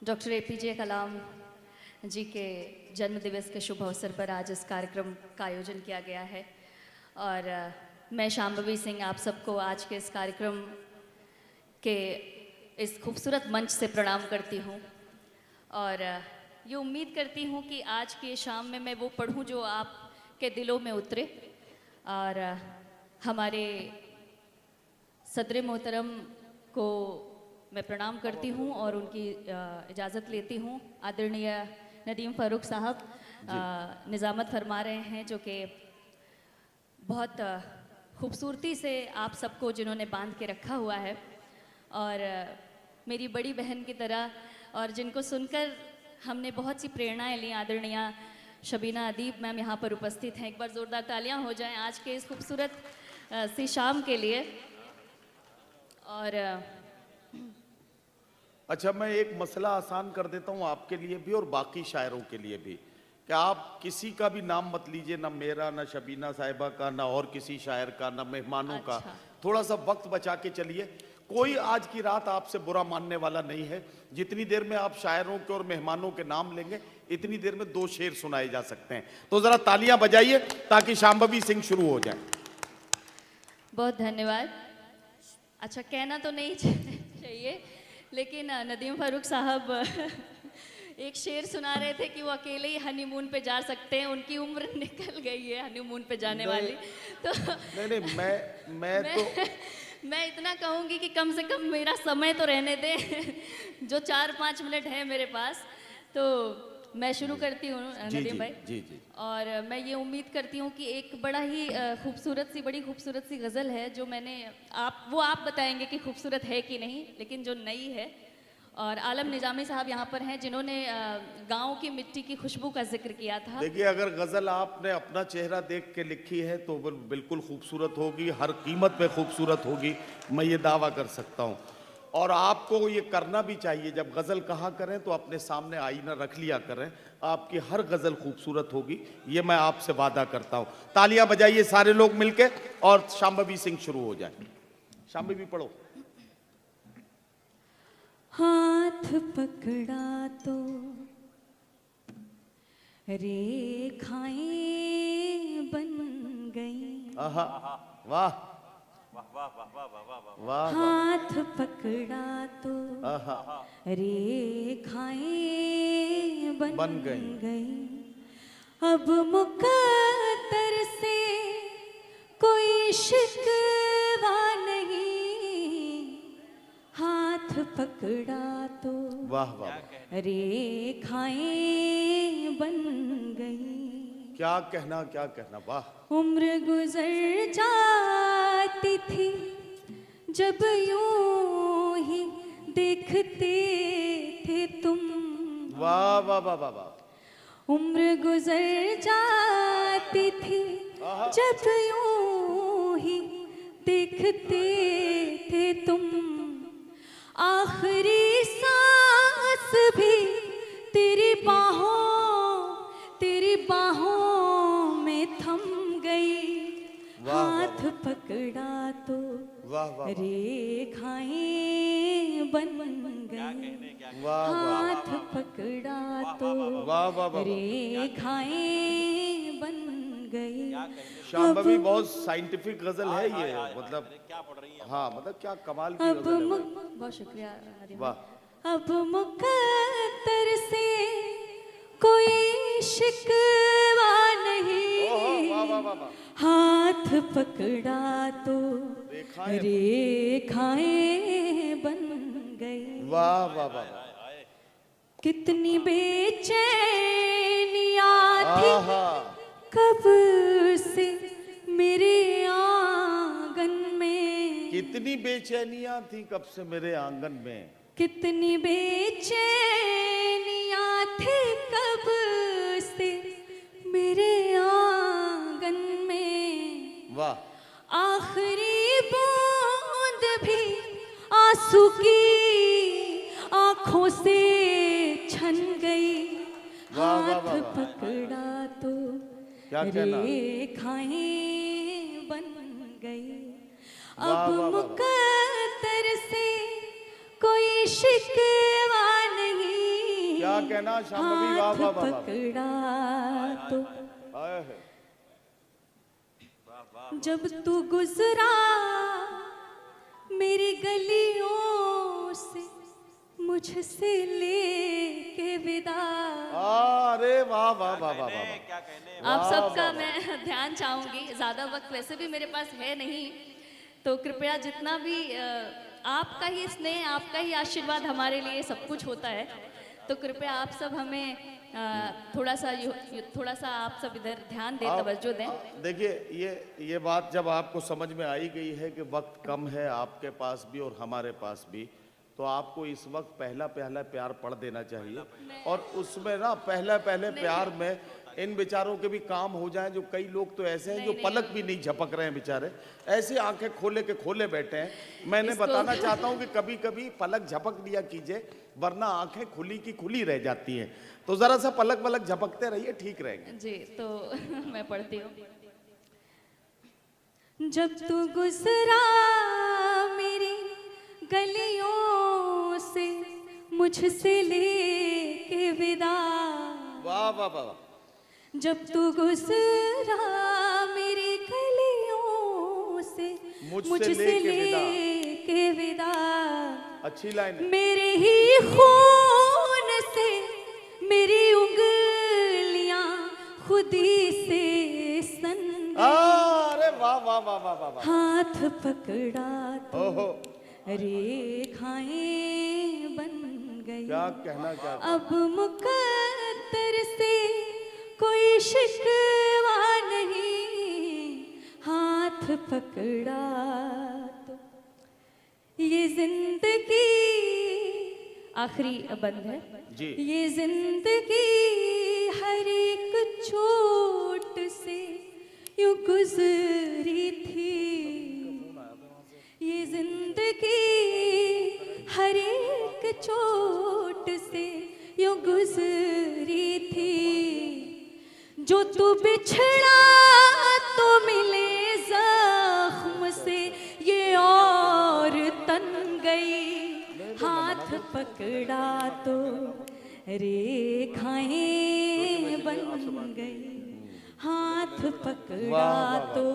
Doctor APJ कलाम जी के जन्म दिवस के शुभ अवसर पर आज इस कार्यक्रम का आयोजन किया गया है और मैं शांभवी सिंह आप सबको आज के इस कार्यक्रम के इस खूबसूरत मंच से प्रणाम करती हूँ और ये उम्मीद करती हूँ कि आज की शाम में मैं वो पढ़ूँ जो आपके दिलों में उतरे और हमारे सदर मोहतरम को मैं प्रणाम करती हूँ और उनकी इजाज़त लेती हूँ। आदरणीय नदीम फ़ारूक साहब निज़ामत फरमा रहे हैं जो कि बहुत खूबसूरती से आप सबको जिन्होंने बांध के रखा हुआ है और मेरी बड़ी बहन की तरह और जिनको सुनकर हमने बहुत सी प्रेरणाएं ली। आदरणीय शबीना अदीब मैम यहाँ पर उपस्थित हैं। एक बार ज़ोरदार तालियां हो जाएं आज के इस खूबसूरत सी शाम के लिए। और अच्छा, मैं एक मसला आसान कर देता हूँ आपके लिए भी और बाकी शायरों के लिए भी कि आप किसी का भी नाम मत लीजिए, ना मेरा, ना शबीना साहिबा का, ना और किसी शायर का, ना मेहमानों का। थोड़ा सा वक्त बचा के चलिए। कोई आज की रात आपसे बुरा मानने वाला नहीं है। जितनी देर में आप शायरों के और मेहमानों के नाम लेंगे इतनी देर में 2 शेर सुनाए जा सकते हैं। तो जरा तालियां बजाइए ताकि शांभवी सिंह शुरू हो जाए। बहुत धन्यवाद। अच्छा, कहना तो नहीं चाहिए लेकिन नदीम फ़ारूक साहब एक शेर सुना रहे थे कि वो अकेले ही हनीमून पे जा सकते हैं। उनकी उम्र निकल गई है हनीमून पे जाने वाली। तो नहीं, मैं तो मैं इतना कहूँगी कि कम से कम मेरा समय तो रहने दें जो 4-5 मिनट है मेरे पास। तो मैं शुरू करती हूँ नदीम भाई। जी। और मैं ये उम्मीद करती हूँ कि एक बड़ी खूबसूरत सी गज़ल है जो मैंने आप बताएंगे कि खूबसूरत है कि नहीं, लेकिन जो नई है। और आलम निजामी साहब यहाँ पर हैं जिन्होंने गाँव की मिट्टी की खुशबू का जिक्र किया था। देखिए, अगर गज़ल आपने अपना चेहरा देख के लिखी है तो बिल्कुल खूबसूरत होगी, हर कीमत पे खूबसूरत होगी, मैं ये दावा कर सकता हूँ। और आपको ये करना भी चाहिए, जब गज़ल कहा करें तो अपने सामने आईना रख लिया करें। आपकी हर गज़ल खूबसूरत होगी, ये मैं आपसे वादा करता हूँ। तालियां बजाइए सारे लोग मिलके और शांभवी सिंह शुरू हो जाए। शांभवी पढ़ो। हाथ पकड़ा तो रेखाएं बन गई। आहा, वाह वाह। हाथ पकड़ा तो रेखाएं बन गई। अब मुकद्दर से कोई शिकवा नहीं। हाथ पकड़ा तो वाह रेखाएं बन गई। क्या कहना, वाह। उम्र गुजर जाती थी जब यूं ही देखते थे तुम। वाह। उम्र गुजर जाती थी जब यूं ही देखते थे तुम। आखिरी सांस भी तेरी बाहों में थम गई। हाथ पकड़ा तो रेखाएं बन गई। हाथ पकड़ा तो रेखाएं बन गई। शांभवी बहुत साइंटिफिक गजल है ये, मतलब क्या पढ़ रही है? हाँ, मतलब क्या कमाल की गजल है। बहुत शुक्रिया। वाह। अब मुकद्दर से कोई शिकवा नहीं। वाह। हाथ पकड़ा तो रेखाएं बन गई। वाह। कितनी बेचैनियां थी कब से मेरे आंगन में। कितनी बेचैनियां थी कब से मेरे आंगन में। कितनी बेचैनियां थी कब से मेरे आंगन में। वाह। आखिरी बूंद भी आंसू की आंखों से छन गई। हाथ पकड़ा तो रेखाएं बन गई। अब मुकद्दर से कोई शिकवा नहीं। क्या कहना शांभवी, वाह हाथ वाह वाह वाह। पकड़ा तो आए है। जब तू गुजरा मेरी गलियों से मुझसे लेके विदा। अरे वाह वाह वाह वाह वाह। आप सबका मैं ध्यान चाहूंगी, ज़्यादा वक्त वैसे भी मेरे पास है नहीं, तो कृपया जितना भी आपका ही स्नेह, आपका ही आशीर्वाद हमारे लिए सब कुछ होता है, तो कृपया आप सब हमें थोड़ा सा आप सब इधर ध्यान दें, तवज्जो दें। देखिए ये बात जब आपको समझ में आई गई है कि वक्त कम है आपके पास भी और हमारे पास भी, तो आपको इस वक्त पहला प्यार पढ़ देना चाहिए, और उसमें ना पहले प्यार में इन बेचारों के भी काम हो जाए। जो कई लोग तो ऐसे हैं जो पलक भी नहीं झपक रहे हैं बेचारे, ऐसे आंखें खोले के खोले बैठे हैं। मैंने बताना चाहता हूं कि कभी कभी पलक झपक लिया कीजिए, वरना आंखें खुली की खुली रह जाती हैं। तो जरा सा पलक वलक झपकते रहिए, ठीक रहेंगे जी। तो मैं पढ़ती हूँ। जब तू गुजरा मेरी गलियों से मुझसे लेके विदा। वाह वाह वाह। जब तू गुजरा मेरी गलियों से मुझसे लेके विदा। अच्छी लाइन है। मेरे ही खून से मेरी उंगलियां खुदी से सन गई। अरे वाह वाह वाह वाह वाह वाह। हाथ पकड़ा तो ओहो, रेखाएं बन गई। क्या कहना क्या। अब मुकद्दर से कोई शिकवा नहीं, हाथ पकड़ा तो ये जिंदगी। आखिरी बंद है जी। ये जिंदगी हर एक चोट से यूं गुजरी थी। ये जिंदगी हर एक चोट से यूं गुजरी थी। जो तू बिछड़ा तो मिले जख्म से ये और तन गई। हाथ पकड़ा तो रेखाएं बन गई। हाथ पकड़ा तो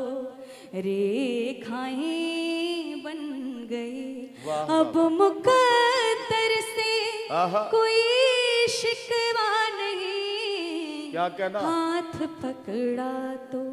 रेखाएं बन गई। अब मुकद्दर से कोई शिकवा नहीं, क्या कहना। हाथ पकड़ा तो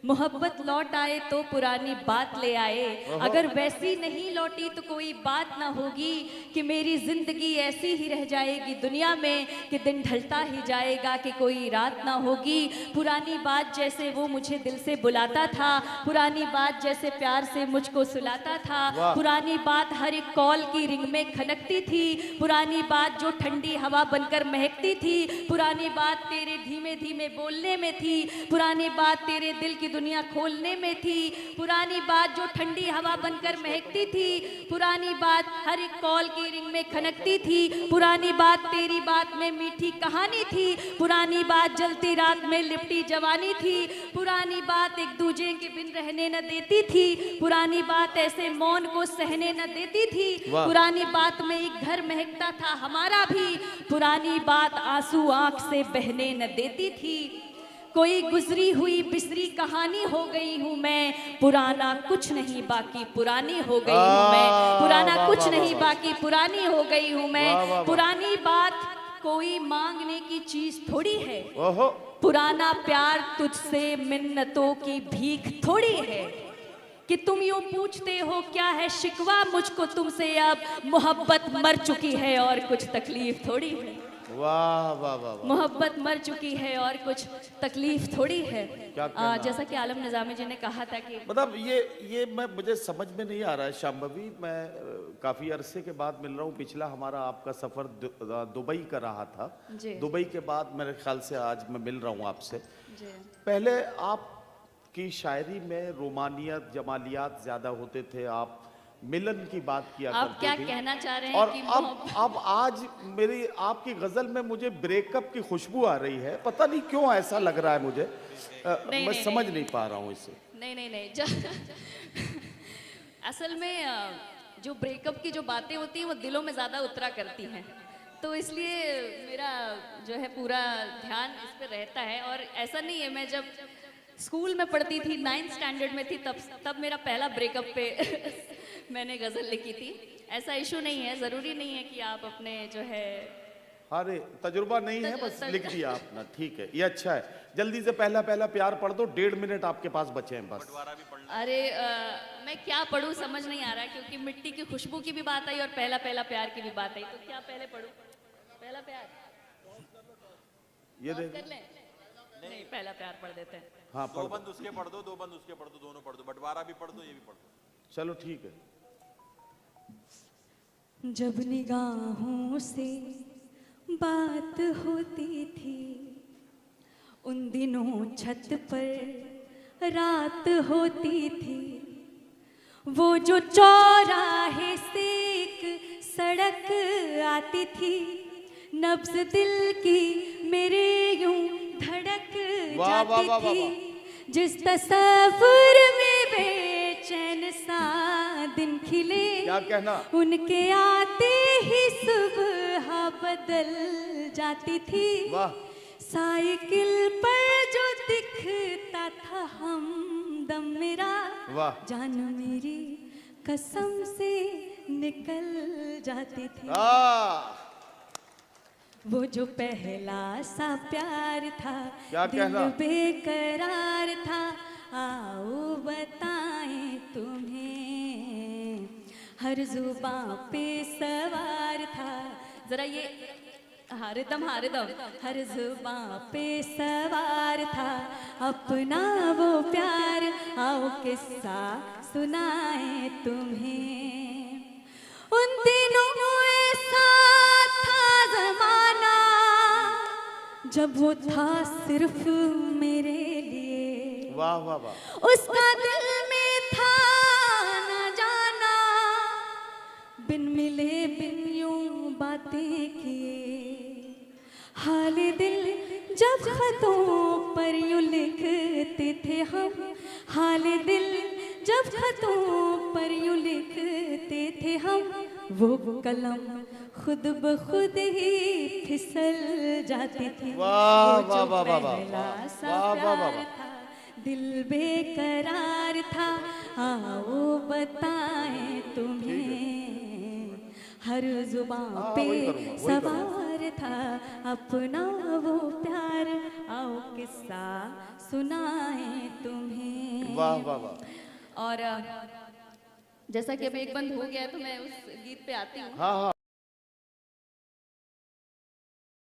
मोहब्बत लौट आए तो पुरानी बात ले आए, अगर वैसी नहीं लौटी तो कोई बात ना होगी कि मेरी जिंदगी ऐसी ही रह जाएगी दुनिया में कि दिन ढलता ही जाएगा कि कोई रात ना होगी। पुरानी बात जैसे वो मुझे दिल से बुलाता था, पुरानी बात जैसे प्यार से मुझको सुलाता था, पुरानी बात हर एक कॉल की रिंग में खनकती थी, पुरानी बात जो ठंडी हवा बनकर महकती थी, पुरानी बात तेरे धीमे धीमे बोलने में थी, पुरानी बात तेरे दिल की दुनिया खोलने में थी, पुरानी बात जो ठंडी हवा बनकर महकती थी, पुरानी बात हर एक कॉल की रिंग में खनकती थी, पुरानी बात तेरी बात में मीठी कहानी थी, पुरानी बात जलती रात में लिपटी जवानी थी, पुरानी बात एक दूजे के बिन रहने न देती थी, पुरानी बात ऐसे मौन को सहने न देती थी, पुरानी बात में एक घर महकता था हमारा भी, पुरानी बात आंसू आंख से बहने न देती थी। कोई गुजरी हुई बिसरी कहानी हो गई हूँ मैं, पुराना कुछ नहीं बाकी पुरानी हो गई हूँ मैं, पुराना कुछ नहीं बाकी पुरानी हो गई हूँ मैं। पुरानी बात कोई मांगने की चीज थोड़ी है, पुराना प्यार तुझसे मिन्नतों की भीख थोड़ी है कि तुम यूं पूछते हो क्या है शिकवा मुझको तुमसे, अब मोहब्बत मर चुकी है और कुछ तकलीफ थोड़ी है। वाह वाह वाह। मोहब्बत मर चुकी है और कुछ तकलीफ थोड़ी है। जैसा कि आलम निजामी जी ने कहा था कि मतलब ये मुझे समझ में नहीं आ रहा है शांभवी। मैं काफी अरसे के बाद मिल रहा हूँ। पिछला हमारा आपका सफर दुबई का रहा था। दुबई के बाद मेरे ख्याल से आज मैं मिल रहा हूँ आपसे। पहले आपकी शायरी में रोमानियत जमालियात ज्यादा होते थे, आप मिलन की बात किया आप करते क्या थे। कहना चाह रहे हैं और कि अब आज मेरी आपकी गजल में मुझे ब्रेकअप की खुशबू आ रही है, पता नहीं क्यों ऐसा लग रहा है मुझे। मैं समझ नहीं पा रहा हूँ इसे। नहीं असल में जो ब्रेकअप की जो बातें होती हैं वो दिलों में ज़्यादा उतरा करती हैं, तो इसलिए मेरा जो है पूरा ध्यान इस पे रहता है। और ऐसा नहीं है, मैं जब स्कूल में पढ़ती थी, 9th स्टैंडर्ड में थी, तब मेरा पहला ब्रेकअप पे मैंने गज़ल लिखी थी। ऐसा इशू नहीं है, ज़रूरी नहीं है कि आप अपने जो है अरे तजुर्बा नहीं है, बस लिख दिया आपने, ठीक है, ये अच्छा है। जल्दी से पहला पहला प्यार पढ़ दो, 1.5 मिनट आपके पास बचे हैं बस। अरे मैं क्या पढ़ूं समझ नहीं आ रहा है, क्योंकि मिट्टी की खुशबू की भी बात आई और पहला पहला प्यार की भी बात आई, तो क्या पहले पढ़ूं? पहला प्यार ये पॉज देख कर लें? नहीं, पहला प्यार पढ़ देते हैं। हाँ दो पढ़ बंद उसके पढ़ दो, दो बंद उसके पढ़ दो, दोनों पढ़ दो, बंटवारा भी पढ़ दो, ये भी पढ़ दो। चलो ठीक है। जब निगाहों से बात होती थी, उन दिनों छत पर रात होती थी, वो जो चौराहे से एक सड़क आती थी, नब्ज दिल की मेरे यूं धड़क वाह, वाह, जाती वाह, वाह, थी, जिस तस्वीर में बेचैन सा दिन खिले, क्या कहना? उनके आते ही सुबह बदल जाती थी। वाह। साइकिल पर जो दिखता था हमदम मेरा, वाह। जान मेरी कसम से निकल जाती थी। वो जो पहला सा प्यार था, क्या दिल कहना? बेकरार था, आओ बताएं तुम्हें, हर जुबां पे सवार था। जरा ये हारिदम हर जुबां पे सवार था, अपना वो प्यार, आओ किस्सा सुनाए तुम्हें। उन दिनों ऐसा था जमाना, जब वो था सिर्फ मेरे लिए। वाह वाह वाह। उसका दिल में था न जाना, बिन मिले बिन यूं बातें किए, हाल दिल जब खतों पर यूं लिखते थे हम, हाल दिल जब खतों पर यूं लिखते थे हम, वो कलम खुद ब खुद ही फिसल जाती थी। वाह, वो जो वाह, वाह, वाह, वाह, पहला सा वाह, वाह, वाह, प्यार वाह। था, दिल बेकरार था, आओ बताएं तुम्हें, हर जुबां पे वही करूँगा, वही सवार था, अपना वो प्यार, आओ किस्सा सुनाएं तुम्हें। वाह वाह वाह। और जैसा कि अब एक बंद हो गया है, तो मैं उस गीत पे आती हूँ। हाँ हाँ।